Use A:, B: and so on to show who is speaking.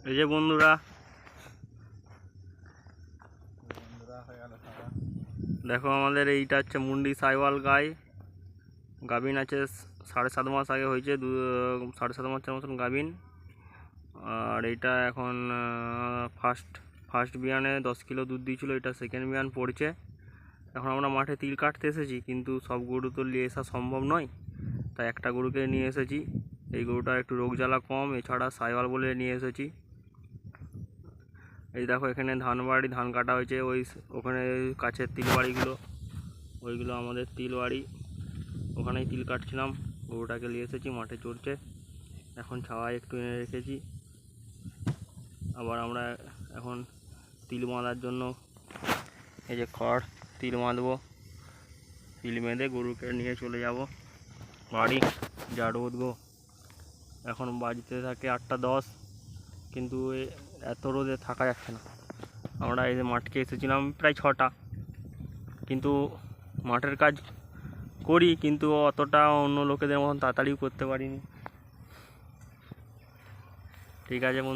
A: এই যে বন্ধুরা দেখো, আমাদের এইটা হচ্ছে মুন্ডি সাইওয়াল গাই। গাভিন আছে 7.5 মাস আগে হয়েছে, 7.5 মাসের মতন গাভিন। আর এইটা এখন ফার্স্ট বিয়ানে 10 কিলো দুধ দিয়েছিল, এটা সেকেন্ড বিয়ান পড়ছে। এখন আমরা মাঠে তিল কাটতে এসেছি, কিন্তু সব গরু তো নিয়ে আসা সম্ভব নয়, তাই একটা গরুকে নিয়ে এসেছি। এই গরুটার একটু রোগ জ্বালা কম, এছাড়া সাইওয়াল বলে নিয়ে এসেছি। এই দেখো, এখানে ধান কাটা হয়েছে, ওখানে কাছের তিল বাড়িগুলো, ওইগুলো আমাদের তিল বাড়ি। ওখানেই তিল কাটছিলাম, গরুটাকে নিয়ে এসেছি, মাঠে চড়ছে। এখন ছাওয়ায় একটু এনে রেখেছি। আবার আমরা এখন তিল বাঁধার জন্য এই যে খড়, তিল বাঁধবো। তিল বেঁধে গরুকে নিয়ে চলে যাব বাড়ি। যা রোদ গো, এখন বাজতে থাকে 8টা 10, কিন্তু এত রোদে থাকা যাচ্ছে না। আমরা এই যে মাঠকে এসেছিলাম প্রায় 6টা, কিন্তু মাঠের কাজ করি, কিন্তু অতটা অন্য লোকেদের মতন তাড়াতাড়িও করতে পারিনি। ঠিক আছে বন্ধু।